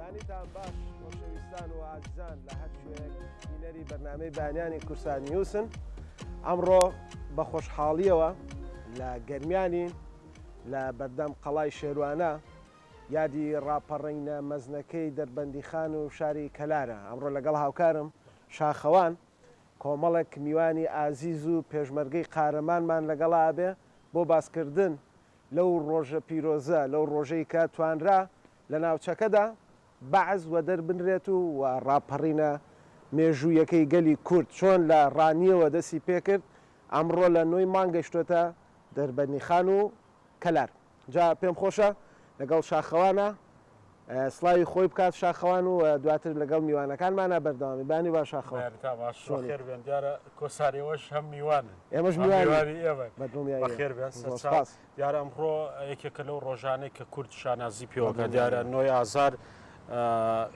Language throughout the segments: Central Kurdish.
بانیتان باش خۆشەویستان و ئازیزان لە هەر شوێنێک بینەری بەرنامەی بەیانیانی کورسان نیوسن. ئەمڕۆ بە خۆشحاڵیەوە لە گەرمیانین لە بەردەم قەڵای شێروانە یادی ڕاپەڕینە مەزنەکەی دەربەندیخان و شاری کەلارە. ئەمڕۆ لەگەڵ هاوکارم شاخەوان کۆمەڵێک میوانی ئازیز و پێشمەرگەی قارەمانمان لەگەڵا بێ بۆ باسکردن لەو ڕۆژە پیرۆزە لەو ڕۆژەی کە توانرا لە ناوچەکەدا بەعز وە دەربنرێت و ڕاپەڕینە مێژوویەکەی گەلی کورد چۆن لە ڕانیەوە دەستی پێکرد ئەمڕۆ لە نوۆی مانگەشتۆتە دەربەندیخان و کەلار. جا پێم خۆشە لەگەڵ شاخەوانە سڵاوی خۆی بکات شاخەوان و دواتر لەگەڵ میوانەکانمانە بەردەوامی بانی با شاخەوان خێر بێن دیارە کۆساریەوەش هەم میوانن ئێمەش میوانی ئێمە بەخێر بێن دیارە ئەمڕۆ یەکێکە لەو ڕۆژانەی کە کورد شانازی پێوەکە دیارە 9 ئازار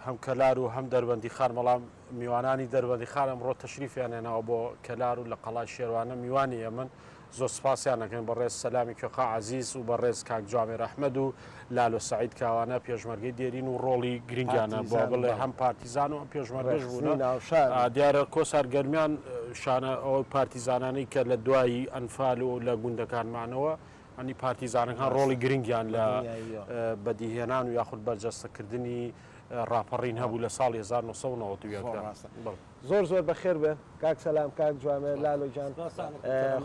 هەم کەلار و هەم دەربەندیخان بەڵام میوانانی دەربەندیخان ئەمڕۆ تەشریفیان هێناوە بۆ کەلار و لە قەڵای شێروانە میوانی ئێمن زۆر سپاسیان دەکەین بەڕێز سەلامی کوێخا عەزیز و بەڕێز کاک جوامێ ڕەحمەد و لالۆ سەعید کاوانە پێشمەرگەی دێرین و ڕۆڵی گرنگیانە بۆ بڵێ هەم پارتیزان و هەم پێشمەرگەش بوون. دیارە کۆسار گەرمیان شانە ئەوە پارتیزانانەی کە لە دوایی ئەنفال و لە گوندەکانمانەوە ئەنی پارتیزانەکان ڕۆڵی گرنگیان لە بەدیهێنان و یاخود بەرجەستەکردنی ڕاپەڕین هەبوو لە ساڵی 1990 زۆر زۆر بەخێر بێ کاک سەلام کاک جوامێ لالۆجان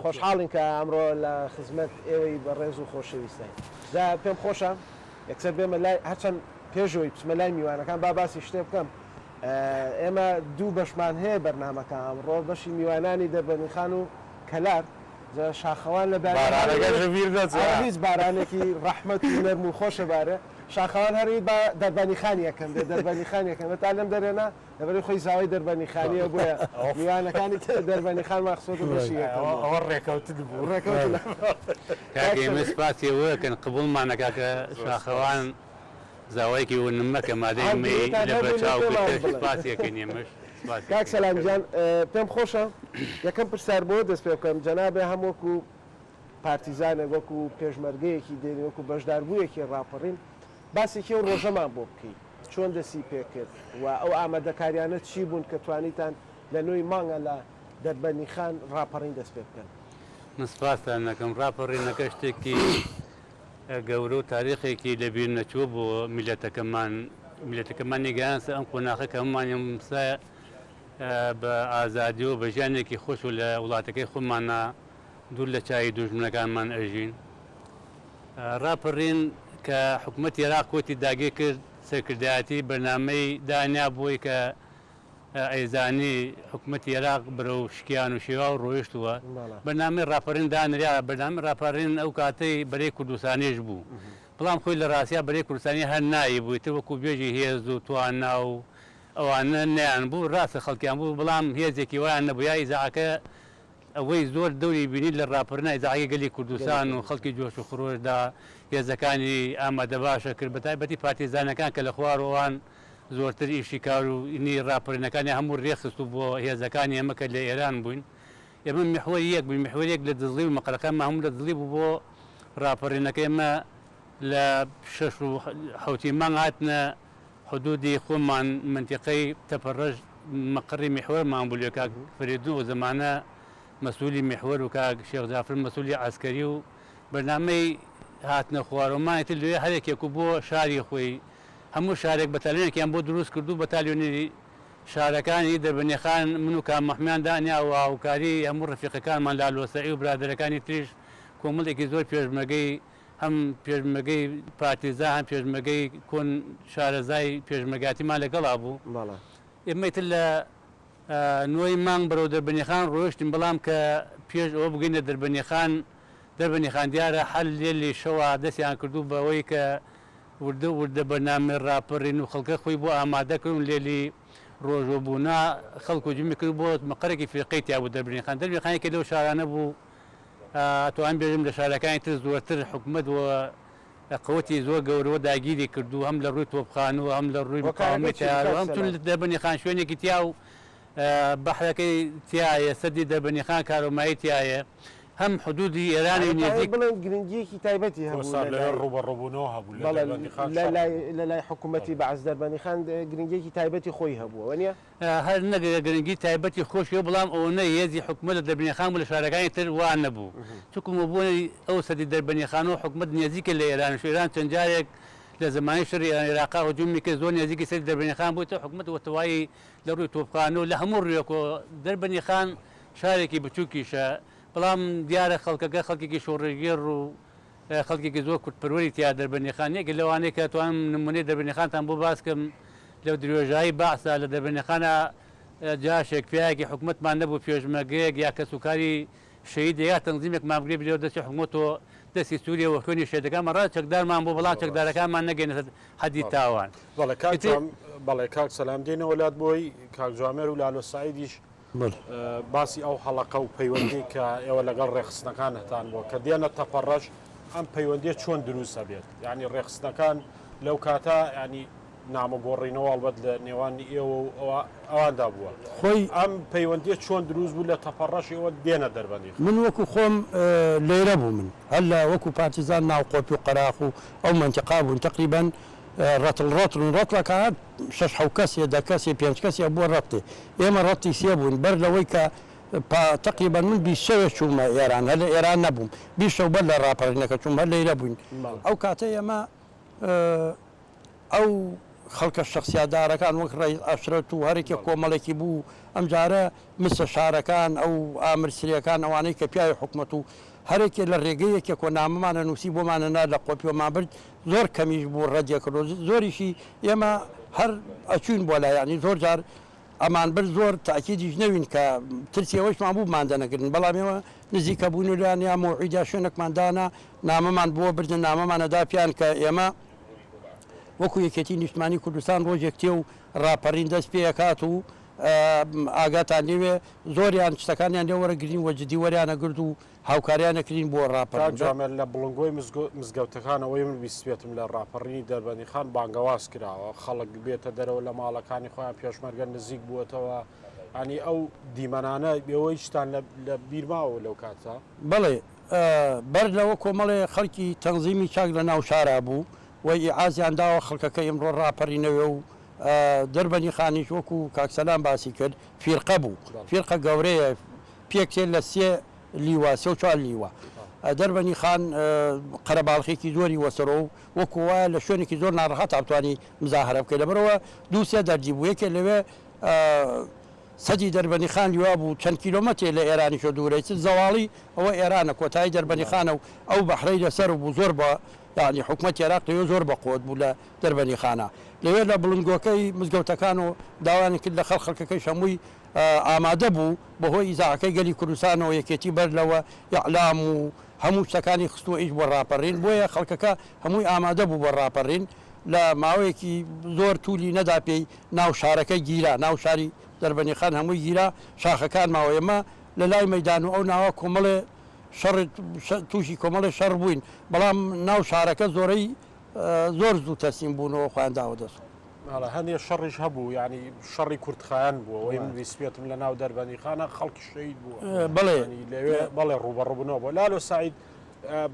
خۆشحاڵین کە ئەمڕۆ لە خزمەت ئێوەی بەڕێز و خۆشەویستین. جا پێم خۆشە یەکسەر بێمە لای هەرچەند پێشەوەی بچمە لای میوانەکان با باسی شتێ بکەم. ئێمە دوو بەشمان هەیە بەرنامەکە ئەمڕۆ بەشی میوانانی دەربەندیخان و کەلار شاخەوان لە هیچ بارانێکی ڕەحمەت و نەرم و خۆشە بارە شاخەوان هەری بە دەربەندیخان یەکەم دێ دەربەندیخان یەکەم تا لەم دەرێنا لەبەری خۆی زاوای دەربەندیخانیە بۆیە میوانەکانی دەربەندیخان مەخسوود و بەشی ئەوە ڕێکەوت بوو ئێمە سپاسی وەکەن قبوڵمانەکە کە شاخەوان زاوایەکی ونمەکە مادەی لە بەچاو سپاسیەکەن ئێمەش کاک سەلامجان پێم خۆشە یەکەم پرسیار بۆ دەست پێ بکەم جەنابێ هەم وەکو پارتیزانێک وەکو پێشمەرگەیەکی دێنی وەکو بەشداربوویەکی ڕاپەڕین باسێکی ئەو ڕۆژەمان بۆ بکەیت چۆن دەستی پێکرد و ئەو ئامادەکاریانە چی بوون کە توانیتان لە نوێی مانگە لە دەربەندیخان ڕاپەڕین دەست پێ بکەن. من سپاسان دەکەم ڕاپەڕینەکە شتێکی گەورە و تاریخێکی لەبیر نەچووە بۆ میلەتەکەمان نیگەیانسە ئەم قۆناغە کە هەمومانیان مسایە بە ئازادی و بە ژیانێکی خۆش و لە وڵاتەکەی خۆمانە دوور لە چای دوژمنەکانمان ئەژین. ڕاپەڕین کە حکوومەتی عێراق کۆتی داگیر کرد سەرکردایەتی بەرنامەی دانیا بۆی کە ئەیزانی حکوومەتی عێراق بەرەو شکیان و شێوا و ڕۆیشتووە بەرنامەی ڕاپەڕین دانریا بەرنامەی ڕاپەڕین ئەو کاتەی بەرەی کوردستانیش بوو بەڵام خۆی لە ڕاستیا بەرەی کوردستانی هەر نایی بووی تر وەکو بێژی هێز و توانا و ئەوانە نیان بوو ڕاستە خەڵکیان بوو بەڵام هێزێکی وایان نەبوو یا ئیزاعەکە ئەوەی زۆر دەوری بینی لە ڕاپەڕینە ئیزاعەکەی گەلی کوردستان و خەڵکی جۆش و خڕۆشدا هێزەکانی ئامادە باشە کرد بە تایبەتی پارتیزانەکان کە لە خوارەوەوان زۆرتر ئیشی کار و ئینی ڕاپەڕینەکانی هەموو ڕێخست و بۆ هێزەکانی ئێمە کە لە ئێران بووین ئێمە میحوەری یەک بووین میحوەرێک لە دزڵی و مەقەلەکانمان هەموو لە دزڵی بوو بۆ ڕاپەڕینەکە ئێمە لە 6 و 7 مانگ هاتنە حدودی خۆمان منتیقەی تەپەڕەش مەقڕی میحوەرمان بوو لێ کاک فریدون و زەمانە مەسئولی میحوەر و کاک شێخ جافر مەسئولی عەسکەری و بەرنامەی هاتنە خوارەوەمانی تر لێ هەرێکێک و بۆ شاری خۆی هەموو شارێک بەتالیۆنێکیان بۆ دروست کردو بەتالیۆنی شارەکانی دەربەندیخان من و کام مەحمیان دانیا و هاوکاری هەموو ڕەفیقەکانمان لالۆ سەعید و برادەرەکانی تریش کۆمەڵێکی زۆر پێشمەرگەی هەم پێشمەرگەی پارتیزان هەم پێشمەرگەی کۆن شارەزای پێشمەرگاتیمان لەگەڵا بوو ئێمە تر لە 9 مانگ بەرەو دەربەندیخان ڕۆیشتین بەڵام کە پێش ئەوە بگەینە دەربەندیخان دیارە هەر لێلی شەوە دەستیان کردو بەوەی کە وردە بەرنامەی ڕاپەڕین و خەڵکە خۆی بۆ ئامادەکردن لێلی ڕۆژۆبوونا خەڵک و جمی کرد بۆ مەقەرێکی فریقەی تیا بوو دەربەندیخانێکی لەو شارانە بوو توان بێژم لە شارەکانی تر زۆرتر حکوومەت و قوتی زۆر گەورەوە داگیری کردو هەم لە ڕووی تۆپخان و هەم لە ڕووی مقاومەتی هەم تون دەربەندیخان شوێنێکی تیا و بەحرەکەی تایە سەدی دەربەندیخان کارۆمایی تایە هەم حدودی ئێرانی نێزیک بڵێن گرنگیەکی تایبەتی هەبوو لە ڕوبەڕووبوونەوە هەبوو لە لای حکوومەتی بەعز دەربەندیخان گرنگیەکی تایبەتی خۆی هەبووە وەنیە هەر نەگە گرنگی تایبەتی خۆشیەوە بەڵام ئەوەنە هێزی حکومەت لە دەربەندیخان بوو لە شارەکانی تر وان نەبوو چونکە بوونی ئەو سەدی دەربەندیخانەوە حکومەت نێزیکە لە ئێران ئێران چەند جارێک لە زمانی شەڕی عێراق هجوومی کرد زۆر نێزیکی سەری دەربەندیخان بوویتە حکومەت وەتەوایی لە ڕووی تۆپخانە و لە هەموو ڕوویەکۆ دەربەندیخان شارێکی بچووکیشە بەڵام دیارە خەڵکەکە خەڵکێکی شۆڕێگێڕ و خەڵکێکی زۆر کورتپەروەری تیا دەربەندیخانەیەکە لەوانەیە کە توانم نمونەی دەربەندیخانتان بۆ باسکەم لە درێژایی باسە لە دەربەندیخانە جاشێک پیاوێکی حکومەتمان نەبوو پێشمەرگەیەک یا کەسوکاری شەهید یا تەنزیمێک مامگرێ بدەوە دەستی حکومەتەوە دەستی سووریە و خوێنی شێدەکانمان ڕات چەکدارمان بۆ بەڵام چەکدارەکانمان نەگەێنێت حەدی تاوان بەڵێ کاک سەلام دێنە وڵات بۆی کاک جوامێر و لالۆ سعیدیش باسی ئەو هەڵەقە و پەیوەندی کە ئێوە لەگەڵ ڕێخستنەکان هەتان بووە کە دێنە تەپەڕەش ئەم پەیوەندی چۆن دروستە بێت یعنی ڕێخستنەکان لەو کاتە ینی نامەگۆڕینەوە ئەڵبەت لە نێوانی ئێوە و ئەواندا بووە خۆی ئەم پەیوەندی چۆن دروست بوو لە تەپەڕەش ئێوە دێنە دەربەندی من وەکو خۆم لێرە بوو من هەلا وەکو پارتیزان ناو قۆپی و قەراخ و ئەو منتیقا بوون تقریبا ڕەتڵەکە 6 کەسێ 10 کەسێ 5 کەسێ بووە ڕەتی ئێمە ڕەتی سێ بوون بەر لەوەی کە تقریبا من 20 چوومە ئێران هەر لە ئێران نەبووم 20 بەر لە ڕاپەڕینەکە چوم هەر لێرە بووین ئەو کاتە ئێمە ئەو خەڵکە شخصیادارەکان وەک ڕێی ئەشرەت و هەرێکی کۆمەڵێکی بوو ئەم جارە مسە شارەکان ئەو ئامرسریەکان ئەوانەی کە پیاوی حکومەت و هەرێکێ لە ڕێگەیەکێک و نامەمانە نووسی بۆمانەنا لە قۆپیۆمان برد زۆر کەمیش بوو ڕەجێکرۆ زۆریشی ئێمە هەر ئەچوین بۆ لایانی زۆر جار ئەمان بر زۆر تاکیدیش نەوین کە ترسیەوەشمان بوو مادەنەگرن بەڵام ئێوە نزیکە بوون و لایانیا مۆعیدا شوێنێکماندانا نامەمان بۆ بردن نامەمانەدا پیان کە ئێمە وەکو یەکێتی نیشتمانی کوردستان ڕۆژێک تێ و ڕاپەڕین دەست پێکات و ئاگاتان لێوێ زۆریان شتەکانیان لێ وەرەگرین وەجددی وەریانە گرت و هاوکاریانەکردین بۆ ڕاپەرجامێت لە بڵنگۆی مزگەوتەکانەوەی من بیسوێتم لە ڕاپەڕینی دەربەندیخان بانگەواز کراوە خەڵک بێتە دەرەوە لە ماڵەکانی خۆیان پێشمەرگە نزیک بووەتەوە ئەنی ئەو دیمەنانە بێەوەی شتان لە بیرماوە لەو کاتە بڵێ بەر لەوە کۆمەڵێ خەڵکی تەنزیمی چاک لە ناو شارە بوو وی ئازیان داوە خەڵکەکە ئەمڕۆ ڕاپەڕینەوە و دەربەندیخانیش وەکو کاکسەلام باسی کرد فیرقە بوو فیرقە گەورەیە پێکتێن لە 3 لیوە 3 لیوە دەربەندیخان قەرەباڵخێکی زۆری وەسەرۆ و وەکو وایە لە شوێنێکی زۆر ناڕەحەت ئەتوانی مزاهرە بکەیت لەبەرەوە 2 دەرجی بوو یەکێ لەوێ سەدی دەربەندیخان لیوا بوو چەند کیلۆمەتێ لە ئێرانیشە دوورەی زەواڵی ئەوە ئێرانە کۆتایی دەربەندیخانە و ئەو بەحرەی لەسەر بوو زۆر بە یعنی حکومەت عێراق لەوێ زۆر بەقوت بوو لە دەربەندیخانە لەوێ لە بڵنگۆکەی مزگەوتەکان و داوانی کرد لە خەڵکەکەی هەمووی ئامادە بوو بەهۆی ئیزاعەکەی گەلی کوردستانەوە یەکێتی بەر لەوە یعلام و هەموو شتەکانی خستووە ئیش بۆ ڕاپەڕین بۆیە خەڵکەکە هەمووی ئامادە بوو بۆ ڕاپەڕین لە ماوەیەکی زۆر تولی نەدا پێی ناو شارەکە گیرا ناو شاری دەربەندیخان هەمووی گیرا شاخەکان ماوە ئێمە لە لای مەدان و ئەو ناوە کۆمەڵێ تووشی کۆمەڵی شەڕ بووین بەڵام ناو شارەکە زۆرەی زۆر زوو تەسیم بوونەوە خۆیانداوە دەست هەندێک شەڕیش هەبوو ینی شەڕی کورتخایان بووە ئەوەی من ویسپێتم لە ناو دەربەندیخانە خەڵکی شەید بووە بەڵێ ڕوبەڕووبوونەوە بۆ لالۆ سعید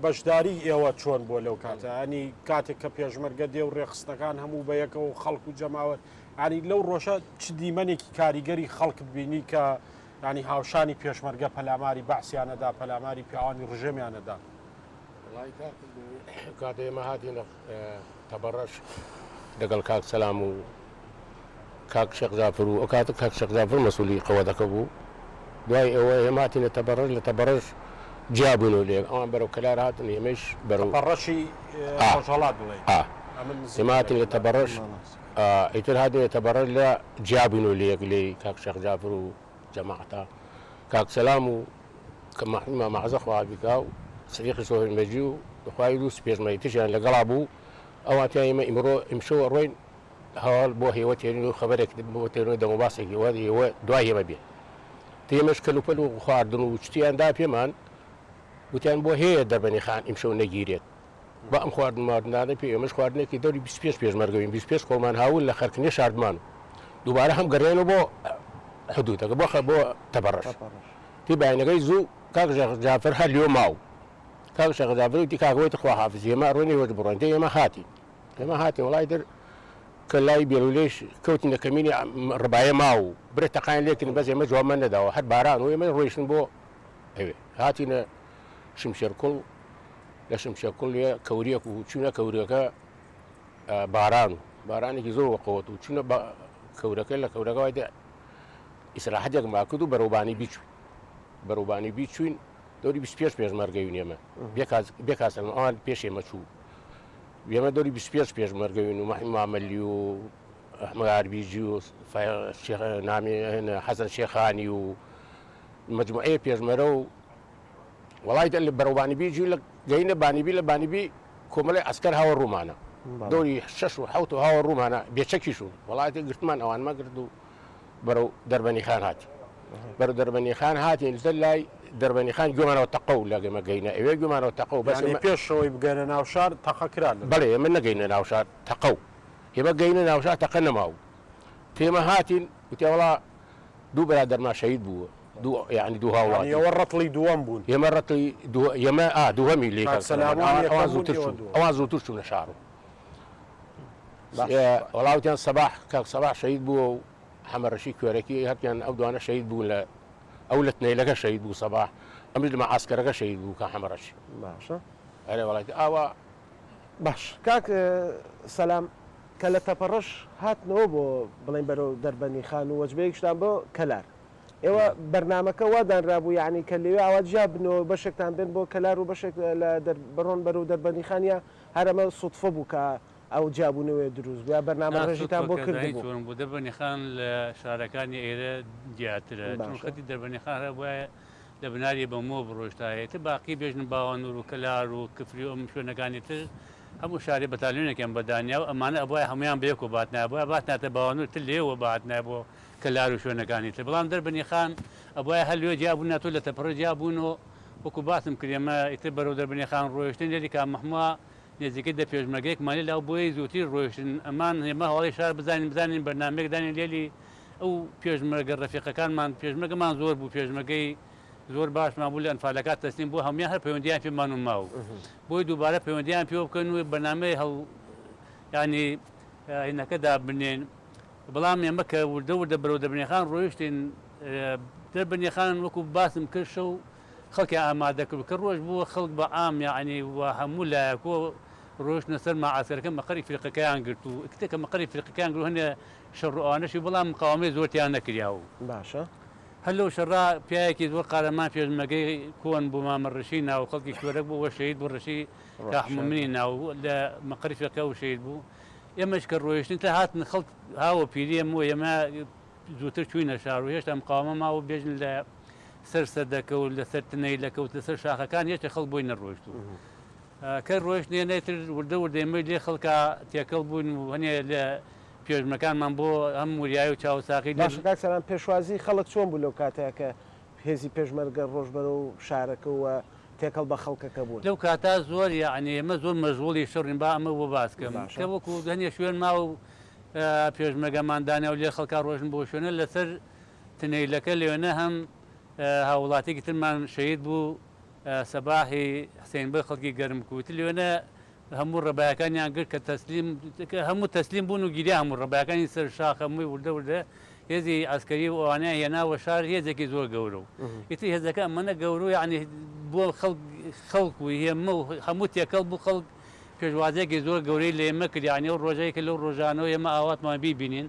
بەشداری ئێوە چۆن بۆ لەو کاتە ئەنی کاتێک کە پێشمەرگە دێ و ڕێخستەکان هەموو بەیەکەوە خەڵک و جەماوە ینی لەو ڕۆژە چ دیمەنێکی کاریگەری خەڵکت بینی کە ینی هاوشانی پێشمەرگە پەلاماری بەعسیانەدا پەلاماری پیاوانی ڕژێمیانەدا کاتە ئێمە هاتیینە تەبەڕەش لەگەڵ کاک سەلام و کاک شێخ زافر و ئەو کاتە کاک شێخ زافر مەسوولی قەوەدەکە بوو دوای ئێوە ئێمە هاتیینە تەبەڕەش لە تەبەڕەش جیابوون و لێ ئەوان بەرەو کەلار هاتن ئێمەش بەرەو ڕەشی ڕۆژهەڵات بڵێ ئێمە هاتین لە تەبەڕەش ئیتر هاتین لە تەبەڕەش لە جیابوون و لێک لێ کاک شێخ زافر و جەماعەتە کاک سەلام و کە مەحزە خوابیکا و سەدیقی سۆهێنمەجی و دخوای دووس پێشمەری تشیان لەگەڵا بوو ئەواتیان ئێمە ئیمڕۆ ئیمشەوە ڕۆین هەواڵ بۆ هێوە تێرین و خەبەرێک بۆ تێرنەوەی دەمەباسێکی وەوە دوای هێمە بێ تێمەش کەلوپەل و خواردن و شتیاندا پێمان وتیان بۆ هەیە دەربەندیخان ئیمشەو نەگیرێت بە ئەم خواردن ماردنانە پێ ئێمەش خواردنێکی دەوری 25 پێشمەرگەوین 25 خۆمان هاون لە خەرکردنی شاردمان دووبارە هەم گەڕێنەوە بۆ حدودەکە بۆ تەبەڕەش تی باینەکەی زوو كاك شيخ جعفر هل اليوم ماو كاك شيخ جعفر ودي كاك ويت اخوة حافظ يما روني ود برون دي يما هاتي والله يدر كلا يبيروا ليش كوتنا كميني رباية ماو بريت تقاين لكن بس يما جوا من دا واحد باران ويما رويشن بو ايوه هاتينا شمشير كل لا شمشير كل يا كوريك وشونا كوريك باران يزور وقوت وشونا كوريك لا كوريك وايد إسرائيل حاجة ما كدو بروباني بيتشوين دوري بسبيش مرجعين يما بيكاس أنا بيش يما شو يما دوري بسبيش مرجعين وما عمليو أحمد عربيجيو الشيخ نامي هنا حسن شيخاني ومجموعة بيش مرو والله اللي بروباني بيجي لك جاينا باني بي كملة عسكر هوا الرومانا دوري ششوا حوتوا هوا الرومانا بيشكيشوا والله قلت ما أوان ما قدروا برو دربني خان هاتي نزلاي دربني خان جمعنا وتقو لا ما جينا ايوه جمعنا وتقو بس يعني بيشو يبقى ناوشار تقكران بلى من جينا ناوشار تقو يبقى جينا ناوشار تقنا ماو تيما هاتين قلت والله دو برادر ما شهيد بو دو يعني دو هاو يعني ورط لي دوام بون يمرت لي دو يما دوامي ليك اوازو ترشو نشارو والله كان صباح شهيد بو حمر رشيد كوريكي هكذا أبدو أنا شهيد بولا أولتني لك شهيد بو صباح أمد مع عسكر شهيد بو كان حمر رشيد باشا أنا والله باش كاك سلام كلا تبرش هات نوبو بلين برو دربني خان وجبيك شتان بو كلار ايوا برنامجك ودان رابو يعني كلي عواد جاب نو بشك تان بين بو كلار وبشك برون برو دربني خانيا هذا ما صدفه بو او جابوا نوع دروز بیا برنامج رجیتان بو کرد بو دربنی خان شارکانی ایره دیاتر چون خدی دربنی خان را بو لبناری بمو بروشتای ته باقی بیجن باوانور و کلار و کفری و مشو نگانی ته همو شاری بتالونه کم بدانیا و امانه ابوای همیان بیکو باتنا ابوای باتنا ته باوانور تلی و باتنا بو کلار و شو نگانی ته بلام دربنی خان ابوای هلیو جابونا تو لتپر جابونو وكو باسم كريما يتبرو دربني خان رويشتين اللي كان محموا نزيكي دا بيجمرجيك مالي لو بوي زوتي رويشتين امان ما هو شهر بزانين برنامج داني ليلي او بيجمرج الرفيقه كان مان بيجمرج مان زور بو بيجمرجي زور باش معمول انفعالات تسليم بو هم يهر بيونديان في مانو ماو بو دوباره بيونديان في كانوا برنامج هو يعني هنا كذا بنين بلام يمك ولدو دبرو دربني خان رويشتين دربني خان وكو باسم كرشو خلق آماده كل روج بو خلق بعام يعني وهمولا كو روش نصر مع عسكر كم قريب في القكان قلتو اكتك مقريب في القكان قالوا هنا شروا انا شو بلا مقاومه زورتي انا كرياو باشا هلو شراء بياكي زور قارمان في المقي كون بما مرشين او خلق شورك بو وشهيد بالرشي كحممين او لا مقريب في القكان وشهيد بو يا مشكر رويش انت هات خلق هاو بيدي مو يما زوتر شوينا شارو هيش مقاومه ما هو بيجن سر سدك ولا سر تنيلك ولا سر شاخه كان يشتغل بوين الروشتو كان روشني نيتر ولدو ديمي لي خلقا تيكل بوين وهني لا بيج مكان من بو هم ورياي وتشاو ساقي باش كاك سلام بيشوازي خلق شلون بلو كاتاك هزي بيجمرجر روج برو شارك و تيكل بخلق كبول لو كاتا زور يعني ما زور مشغول يشرن با ما وباسكم كبوكو هني شوين ما بيج مكان دانيا ولي خلقا روشن بو شنو لا سر تنيلك اللي هم هاولاتي قلت من شهيد بو صباحي حسين بن خلقي قرم كوت اللي انا هم الربايا كان يعني كتسليم هم تسليم بونو جدي هم الربايا كان يصير شاخ هم ولده يزي عسكري وانا هنا وشار يزي كي زور قورو يتي هذا كان من قورو يعني بو خلق وهي مو هموت يا كلب خلق في جوازي كي زور قوري اللي مكل يعني الرجاي كله رجانو يما اوات ما بيبينين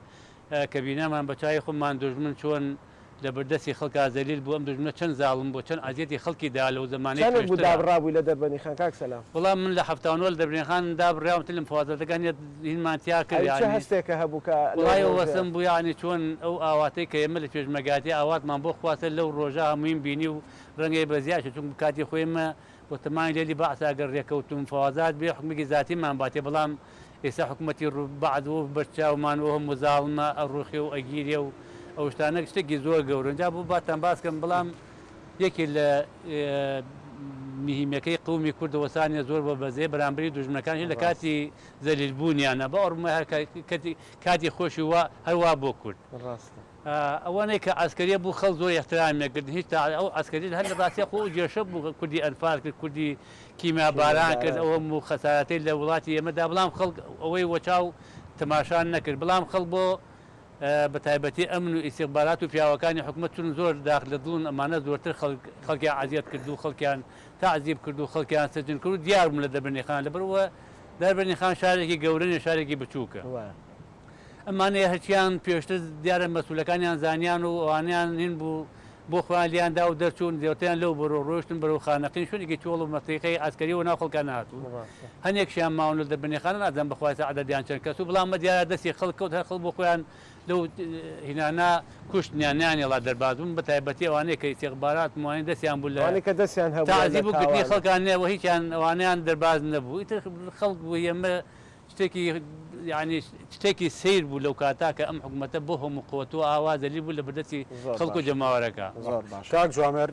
كبينا من بتاعي خم ما ندوج من شلون لبردسي خلق ذليل بو ام دجمنا كان ظالم بو كان عزيتي خلقي دالو زماني كان ابو داب رابي لدربني خان كاك سلام والله من لحفتان ولد دربني خان داب الرياض تلم فوازه كان ما تياكل يعني شهستك هبوك والله هو سم بو يعني شلون او اواتي كيمل في مقاتي اوات ما بو خواسل لو روجا مين بيني رنجي بزياش چون كاتي خويما وتمان لي بعث اقر ركوتم فوازات بحكم ذاتي ما باتي بلام يس حكمتي بعد وبرشا ومان وهم ظالمه الروخي واجيري او شتانك شتي زور قورن جابوا باتن باسكم بلام يكي مهمكي قومي كرد وثانيه زور ببزي برامبري دوج مكان هي كاتي ذليل بوني انا باور ما كاتي خوشي هوا بو كرد ئەوانەی کە ئاسکەریە بوو خەڵ زۆر احترامێکرد هیچ ئەو ئاسکەری هەر لە ڕاستی خۆ جێشە بوو کوردی ئەنفال کرد کوردی کیمیا باران کرد ئەوە و خەسارەتەی لە وڵاتی ئێمەدا بەڵام خەڵک ئەوەی وەچاو تەماشان نەکرد بەڵام خەڵ بۆ بە تایبەتی ئەمن و ئیستیخبارات و پیاوەکانی حکومەت چون زۆر داخل دڵن ئەمانە زۆرتر خەڵکیان عەزیەت کرد و خەڵکیان تعزیب کرد و خەڵکیان سەجن کرد و دیار بووم لە دەربەنیخان لەبەرەوە دەربەنیخان شارێکی گەورەنیە شارێکی بچووکە ئەمانەیە هەرچیان پێشتر دیارە مەسوولەکانیان زانیان و ئەوانیان هین بوو بۆ خۆیانلیاندا و دەرچوون زیاتریان لەو بەرۆ ڕۆشتن بەرەو خانەقین شوێنێکی تۆڵ و مەستەقەی ئاسکەری و ناو خەڵکان هاتوو هەنێکشیان ماون لە دەربەنیخان نازانم بەخوای عەدەدیان چەند کەس و بەڵام دیارە دەستی خەڵک کەوت هەر خەڵک بۆ خۆیان لەو هینانە کوشتنیانیانێڵا دەربازبوون بە تایبەتی ئەوانەیە کە ئیستیخبارات موانین دەستیان بوو لە دەستیان هەبوو تعزیب و کردنی خەڵکان نێوە هیچیان ئەوانیان دەرباز نەبوو ئیتر خەڵک بوو ئێمە شتێکی یعنی شتێکی سیر بوو لەو کاتا کە ئەم حکوومەتە بۆ هەموو قوت و ئاوازەلی بوو لە بەردەستی خەڵک و جەماوەرەکە کاک جوامێر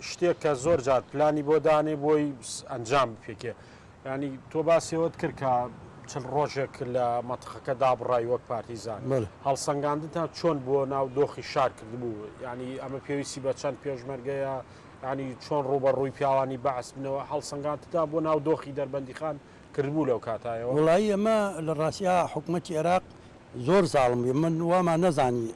شتێک کە زۆر جات پلانی بۆ دانێ بۆی ئەنجام پێکێ ینی تۆ باسیەوەت کرد کە چەند ڕۆژێک لە مەتەخەکە دابڕای وەک پارتیزان هەڵسەنگاندتان چۆن بۆ ناو دۆخی شار کردبوو ینی ئەمە پێویستی بە چەند پێشمەرگەیە ینی چۆن ڕوبەڕووی پیاوانی بەعس بنەوە هەڵسەنگاندتان بۆ ناو دۆخی دەربەندیخان کردبوو لەو کاتایەوە وڵایی ئەمە لە ڕاستیا حکوومەتی عێراق زۆر زاڵم من وامان نەزانی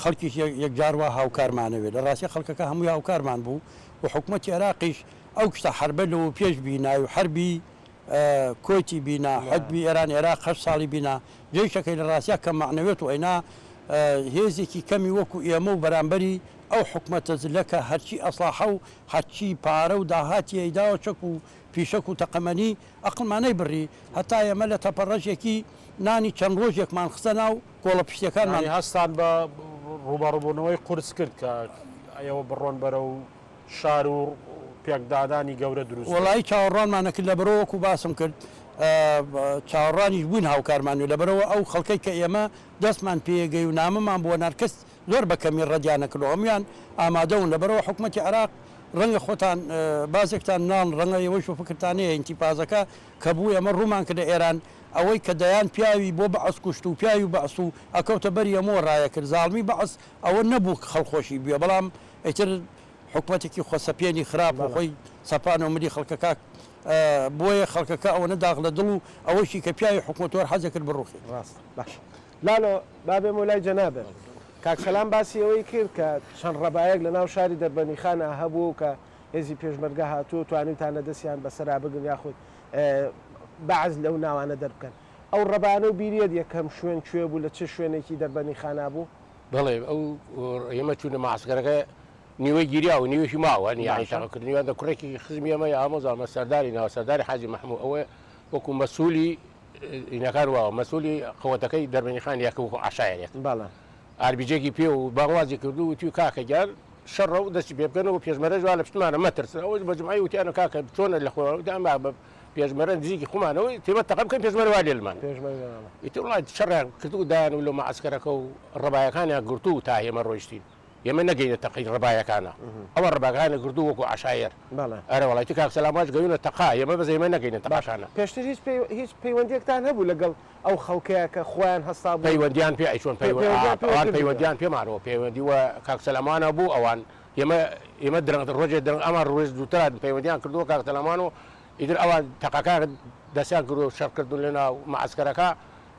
خەڵکیش یەکجاروا هاوکارمانەوێت لە ڕاستی خەڵکەکە هەمووی هاوکارمان بوو و حکوومەتی عێراقیش ئەو کشتە حربە لەوە پێش بینا و حربی کۆیتی بینا حەدبی ئێران عێراق 8 ساڵی بینا جێشەکەی لە ڕاستیا کە معنەوێت و ئەینا هێزێکی کەمی وەکو ئێمە و بەرامبەری ئەو حکوومەتە زلەکە هەرچی ئەسلاحە و هەرچی پارە و داهاتی ئەیداوە چەک و پیشەک و تەقەمەنی ئەقلمانەی بڕی هەتا ئێمە لە تەپەڕەشێکی نانی چەند ڕۆژێکمان خستە ناو کۆڵە پشتەکانمان هەستان بە ڕوبەڕووبوونەوەی قورس کرد کە ئەوە بڕۆن بەرە و شار و پێکدادانی گەورە دروست وڵی چاوەڕوانمانەکرد لە بەرەوەکو باسم کرد چاوەڕانیش بوون هاوکارمان و لەبەرەوە ئەو خەڵکەی کە ئێمە دەستمان پێگەی و نامەمان بۆ نارکەس زۆر بەکەمی ڕەدیانەکردەوە هەمویان ئامادەون لەبەرەوە حکوومەتی عێراق ڕەنگە خۆتان بازێکتان ناڵ ڕەنگە ئەوەی شوفکردانەیە ئینتیپازەکە کە بوو ئەمە ڕوومان کردە ئێران ئەوەی کە دەیان پیاوی بۆ بەعس کوشت و پیاوی بەعس و ئەکەوتە بەری ئەمەوە ڕایە کرد زاڵمی بەعس ئەوە نەبوو خەڵخۆشی بووە بەڵام ئیتر حکوومەتێکی خۆسەپێنی خراپ و خۆی سەپان و ملی خەڵکەکە بۆیە خەڵکەکە ئەوە نەداغ لە دڵ و ئەوەشی کە پیاوی حکوومەتوەر حەزە کرد بڕوخی ڕاست باش لاڵۆ بابێ مۆلای جەنابێت کاکسەلام باسی ئەوەی کرد کە چەند ڕەبایەک لە ناو شاری دەربەنیخانە هەبوو کە هێزی پێشمەرگە هاتووە توانیتانە دەستیان بەسەرا بگن یاخود بەعز لەو ناوانە دەربکەن ئەو ڕەبانە و بیرێت یەکەم شوێن کوێ بوو لە چه شوێنێکی دەربەنیخانە بوو بەڵێ ئەو ئێمە چوونە ماسکەرەکە نیوەی گیریا و نیوەشی ماوە یانی تاقەکردنیوان دە کوڕێکی خزمی ئەمە ئامۆزانمە سەرداری ناوە سەرداری حاجی مەحموو ئەوە وەکو مەسوولی ئینەکان واوە مەسوولی قەوەتەکەی دەربەنیخان یەکە وەکو عشایرێت باڵە ئاربیجێکی پێ و باوازی کردو و توی کاکە گیان شەڕە و دەستی پێ بکەنەوە پێشمەرەژوا لە پشتمانە مەترسن ئەوە بەجمعی وتیانە کاکە چۆنە لە خۆداما بە پێشمەرە نزیکی خۆمانەوەی تێمە تەقەم بکەن پێشمەرەوا لێلمان ئیتر وڵات شەڕیان کردو دایان و لە مەعسکەرەکە و ڕەبایەکانیان گرتو و تا ئێمە ڕۆیشتین ئێمە نەگەینە تەقی ڕەبایەکانە ئەوە ڕەباکانە گردو وەکو عشایر ئەرە وڵاتی کاک سەلاماش گەوینە تەقا ئێمە بەزە ئێمە نەگەینە تەقاشانە پێشتر هیچ پەیوەندێکتان هەبوو لەگەڵ ئەو خەڵکەیە کە خۆیان هەستا بوو پەیوەندیان پێ چۆن پەیوەندیان پێمانەوە پەیوەندی وە کاک سەلامانە بوو ئەوان ئێمە درەنگ ڕۆژێ درەنگ ئەمان ڕۆژ دووتران پەیوەندیان کردووە کاک سەلامان و ئیتر ئەوان تەقەکە دەستیان کردو شەڕکردن لەناو مەعسکەرەکە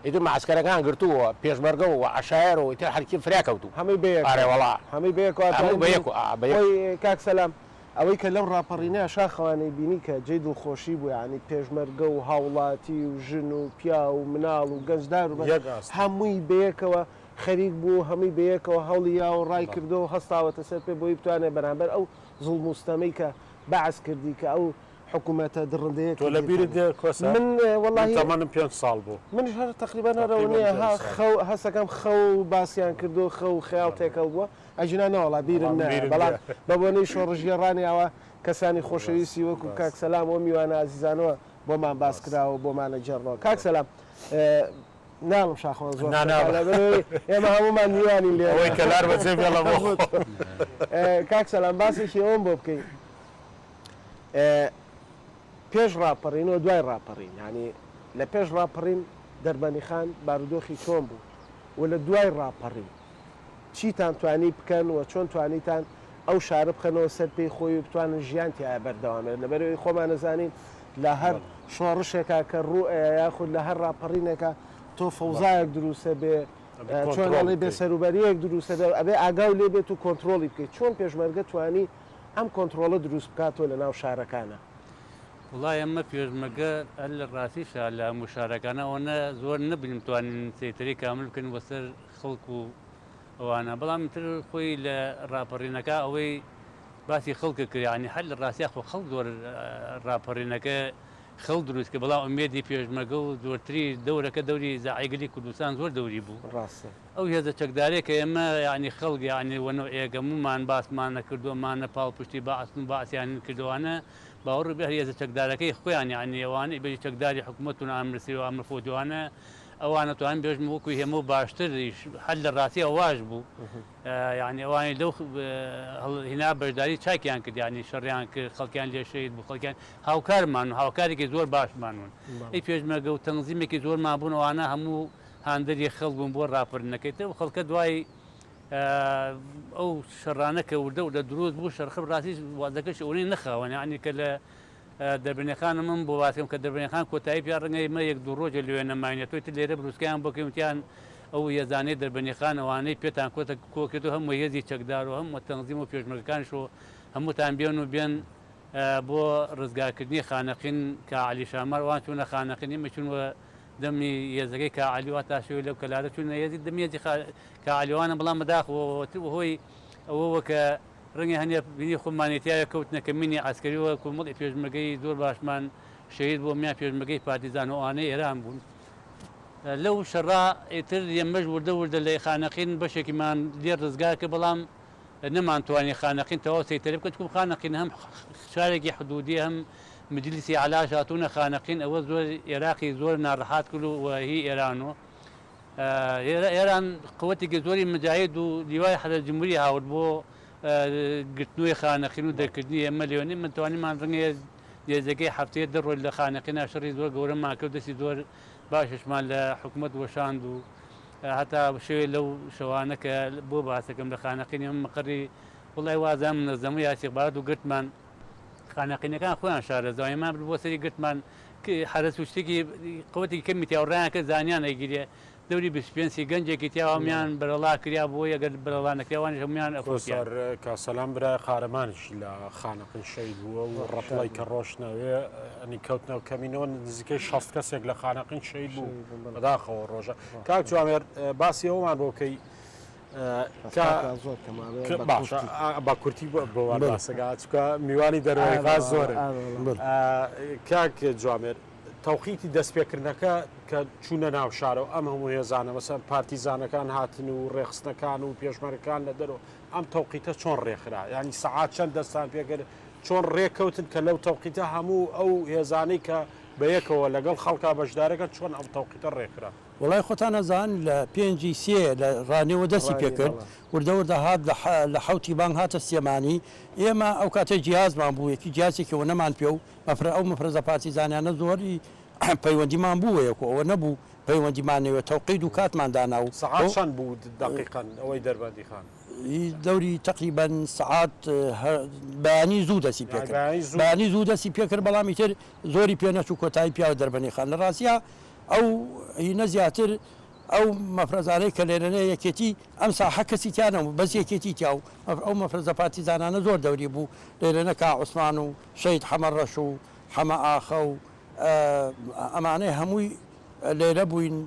ئیتر مەعسکەرەکان گرتووە پێشمەرگەەوە و عشایرەوە ئیتر هەرکی فراکەوتو هەمووی بەیەک ئارێوەڵا هەمووی بەیەک کاک سەلام ئەوەی کە لەم ڕاپەڕینە شاخەوانەی بینی کە جێی دڵخۆشی بوو ینی پێشمەرگە و هاوڵاتی و ژن و پیا و مناڵ و گەنجدار و هەمووی بەیەکەوە خەریک بوو هەمووی بەیەکەوە هەوڵی یا و ڕای کردەوە هەستاوەتە سەر پێ بۆی بتوانێت بەرامبەر ئەو زوڵم و ستەمەی کە بەعس کردی کە ئەو حکوومەتە دڕندەیە تۆ لە بیرت من والله تەمەنم 5 ساڵ بوو منش هەر تقریبا هەرەوە نییە هەستەکەم خەو باسییان کردو خەو خەیاڵ تێکەڵ بووە ئەژینانەوەڵا بیرم بەڵام بە بۆنەی شۆڕژگەڕانیەوە کەسانی خۆشەویستی وەکو کاک سەلام و میوانە عزیزانەوە بۆمان باس کراوە بۆمانە جێڕەوە کاک سەلام ناڵم شاخۆن زۆر ئێمە هەمومان میوانی لێ ئەوەی کەلار بەجێ بێڵە بۆ کاک سەلام باسێکی ئەوم بۆ بکەین پێش ڕاپەڕین و دوای ڕاپەڕین ینی لە پێش ڕاپەڕین دەربەنیخان بارودۆخی چۆن بوو و لە دوای ڕاپەڕین چیتان توانی بکەن و چۆن توانیتان ئەو شارە بخەنەوە سەر پێی خۆی و بتوانن ژیان تیا بەردەوامێت لەبەرەوەی خۆمان نەزانین لە هەر شۆڕشێکا کە ڕوو یاخود لە هەر ڕاپەڕینێکە تۆ فەوزایەک دروستە بێ چۆنڵی بێسەروبەریەک دروستە ئەبێ ئاگاو لێ بێت و کۆنتترۆلی بکەیت چۆن پێشمەرگە توانی ئەم کۆنتترۆلە دروست بکاتەوە لە ناو شارەکانە وڵای ئەمە پێشمەگە هەر لە ڕاستیشە لە مشارەکانەوەنە زۆر نەبین توانین سێتری کامل بکەن وەسەر خەڵک و ئەوانە بەڵام تر خۆی لە ڕاپەڕینەکە ئەوەی باسی خەڵکە کردیانی هەر لە ڕاستیا خۆ خەڵک زۆر ڕاپەڕینەکە خەڵ دروستکە بەڵام ئومێدی پێشمەگە و زۆرتری دەورەکە دەوری زاعیگەلی کوردستان زۆر دەوری بوو ڕاستە ئەو هێزە چەکدارێکە ئێمە ینی خەڵک ینی وەنە ئێگەمومان باسمان نەکردومانە پاڵ پشتی باسن و باسییان کردوانە باوەڕ بێ هێزە چەکدارەکەی خۆیان ینی ئەوانەی بەی چەکداری حکوومەت و ئامرسی و ئامرفۆجوانە ئەوانە توان بێژم وەکوی هێمە و باشتر هەل لە ڕاستی ئەواش بوو یعنی ئەوانی لەو هینا بەشداری چاکیان کرد ینی شەڕیان کرد خەڵکیان لێشەید بوو خەڵکیان هاوکارمان و هاوکارێکی زۆر باشمانون ئەی پێشمەگە و تەنزیمێکی زۆر مابوون ئەوانە هەموو هاندەری خەڵک بوون بۆ ڕاپەڕنەکەیتەوە خەڵکە دوای ئەو شەڕانە کە وردە و لە دروست بوو شەرخە ڕاستی وازەکەش ئەوەی نەخاوەنە عنی کە لە دەربنیەخانە من بۆ واسم کە دەربنیەخان کۆتایی پیا ڕەنگەی مە یەک دوو ڕۆژە لێوێ نەماینێتۆی تر لێرە بروسکیان بۆکەوتیان ئەو یەزانەی دەربنیەخان ئەوانەی پێتان کۆتە کۆکرد و هەموو هێزی چەکدار و هەموو تەنزیم و پێشمەرگەکانش و هەمووتان بێن و بێن بۆ ڕزگارکردنی خانەقین کە علی شامار وان چوونە خانەقینی مەچونوە دەمی یێزەکەی کە علیوا تاشوی لەو کەلارە چوونە یێزی دەمیێزی کە علیوانە بەڵام بەداخەوە هۆی ئەوە کە ڕەنگە هەنێ بینی خۆمانێتیایە کەوتنەکە مینی ئاسکەریەوە کومەڵی پێشمەگەی زۆر باشمان شەید بۆ میان پێشمەگەی پارتیزان و ئەوانەی ئێران بوون لەو شەڕا ئیتر ئێمەش وردە لە خانەقین بەشێکیمان لێ ڕزگار کە بەڵام نەمانتوانی خانەقین تەواو سەیتەرێ بکەن چکو خانەقین هەم شارێکی حدودی هەم مجلیسی علاش هاتوونە خانەقین ئەوە زۆر عێراقی زۆر ناڕەحات کرد و هی ئێران و ئێران قووەتێکی زۆری مجاهید و دیوای حەرەت جمهوری هاورد بۆ گرتنووی خانەقین و دەرکردنی ئێمە لێوەنی منتوانیمان ڕەنگە هێزەکەی هەفتەیە دەڕۆی لە خانەقینە شەڕی زۆر گەورەمان کرد دەستی زۆر باششمان لە حکوومەت وەشاند و هەتا شوێ لەو شەوانە کە بۆ باسەکەم لە خانەقینی ئەم مەقڕی وڵای وازان منەزەمە یاسیقبارەت و گرتمان خانەقینەکان خۆیان شارەزایمان بۆ سەری گرتمان حرەس و شتێکی قووەتی کەمی تیاوڕیان کە زانیان ئەیگیرێ دەوری بسپێنسی گەنجێکی تیاوامیان بەرەڵا کریا بۆ یەگەر بەرەڵا نەکراوانی هەمویان ئەفۆسار کاسەلام برای خارەمانش لە خانەقین شەید بووە و ڕەپڵی کە ڕۆشنەوێ ئەنی کەوتنەوە کەمینەوە نزیکەی 6 کەسێک لە خانەقین شەید بوو بەداخەوە ڕۆژە کاک جوامێر باسی ئەومان بۆکەی با کورتی بۆوان باسەگا چکە میوانی دەروەیەکە زۆرە کاک جوامێر تەوقیتی دەستپێکردنەکە کە چوونە ناو شارەوە ئەم هەموو هێزانە مەسەن پارتیزانەکان هاتن و ڕێخستنەکان و پێشمەرەکان لە دەرەوە ئەم تەوقیتە چۆن ڕێکخرا ینی سەعات چەند دەستان پێکرد چۆن ڕێککەوتن کە لەو تەوقیتە هەموو ئەو هێزانەی کە بەیەکەوە لەگەڵ خەڵکا بەشدارەکە چۆن ئەم تەوقیتە ڕێکخرا وڵای خۆتان نەزان لە پێنجی سێ لە ڕانێەوە دەستی پێکرد وردەوردە هات لە حوتی بانگ هاتە سێمانی ئێمە ئەو کاتە جیازمان بوو یەکی جیازێکەوە نەمان پێ و ئەو مەفرەزە پارتیزانیانە زۆری پەیوەندیمان بووە یەکۆ ئەوە نەبوو پەیوەندیمانەوە تەوقید و کاتماندانا و سەعات چەند بوو دقیقاً ئەوەی دەربەندی خان دەوری تقریبان سعات بەیانی زوو دەسی پێکرد بەیانی زوو دەسی پێکرد بەڵامی تر زۆری پێنەچوو کۆتایی پیاوە دەربەنی خان لە ڕاستیا ئەو هینە زیاتر ئەو مەفرەزانەی کە لێرەنە یەکێتی ئەم ساحە کەسی تیانەوە بەس یەکێتی تیا و ئەو مەفرەزە پارتیزانانە زۆر دەوری بوو لێرەنە کا عوسمان و شەید حەمەڕەش و حەمە ئاخە و ئەمانەی هەمووی لێرە بووین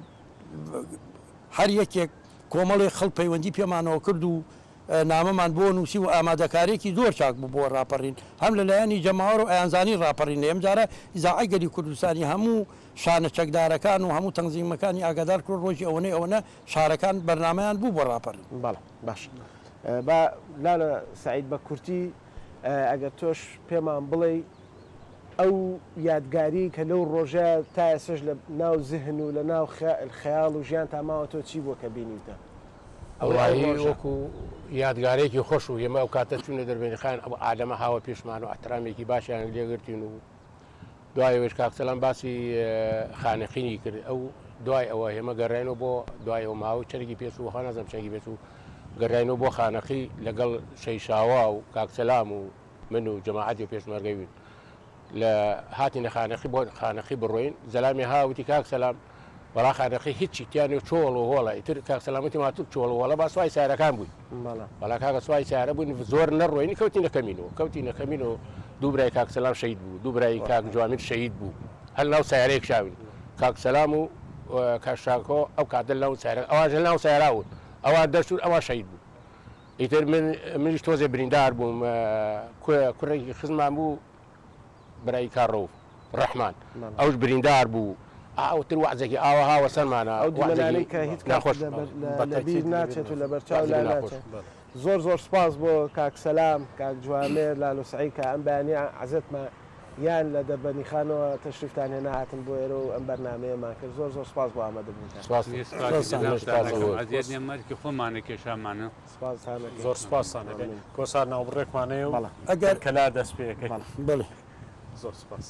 هەر یەکێک کۆمەڵی خەڵ پەیوەندی پێمانەوە کرد و نامەمان بۆ نووسی و ئامادەکارێکی زۆر چاک بوو بۆ ڕاپەڕین هەم لەلایەنی جەماوەڕ و ئەیانزانی ڕاپەڕین ئەم جارە ئیزاعی گەلی کوردستانی هەموو شانە چەکدارەکان و هەموو تەنزیمەکانی ئاگادار کرد ڕۆژی ئەوەنە شارەکان بەرنمەیان بوو بۆ ڕاپەڕین بەڵێ باش لا لە سعید بە کورتی ئەگەر تۆش پێمان بڵێ ئەو یادگاری کە لەو ڕۆژە تا ئێسش لە ناو زهن و لە ناو خەیاڵ و ژیان تاماوە تۆ چی بووە کە بینیتە ئەوایی وەکو یادگارێکی خۆش و ئێمە ئەو کاتە چوونە دەربێنی خان ئەو ئادەمە هاوە پێشمان و ئەحترامێکی باشیان لێگرتین و دوایەوەش کاکسەلام باسی خانەقینی کرد ئەو دوای ئەوە هێمە گەڕێنەوە بۆ دوایەوە ماوە چەرگی پێچ و خانەزەم چەنگی بێت و گەڕاینەوە بۆ خانەقی لەگەڵ شەیشاوا و کاکسەلام و من و جەماعەتی پێشمەرگەوین لە هاتینە خانەقی بۆ خانەقی بڕۆین زەلامی هاوتی کاکسەلام بەڵا خانەقی هیچی تیانێ چۆڵ و هۆڵە ئیتر کاکسەلامەتی ماتوو چۆڵ وڵە با سوای سارەکان بووین بەڵا کاکە سوای سارە بووین زۆر نەڕۆینی کەوتینە کەمینەوە دوو برای کاکسەلام شەید بوو دوو برای کاک جوامیر شەید بوو هەل ناو سیارەیەک شاوین کاکسەلام و کاشاکۆ ئەو کاتە لەو سیارە ئەوژە ناو سیاراون ئەوە دەرچوون ئەوە شەید بوو ئیتر منیش تۆزێ بریندار بووم کوڕێکی خزمان بوو برای کارڕەوف ڕەحمان ئەوش بریندار بوو ئاوتر وعزێکی ئاوە هاوە سەرمانە ئەو دیمەنانەی کە هیچ ناخۆش لەبیر ناچێت و لە بەرچاو لا ناچێت زۆر سپاس بۆ کاکسەلام کاک جوامێر لالوسعی کە ئەم بەیانی عەزەتمە یان لە دەربەندیخانەوە تەشریفتان هێنا هاتن بۆ ئێرە و ئەم بەرنامەیەمان کرد زۆر سپاس بۆ ئامادەبوونمەرکی خۆمانە کێشامانە زۆر سپاسانەکەی کۆسار ناوبڕێکمانەیە و ئەگەر کەلا دەست پێەکەی بڵێ زۆر سپاس.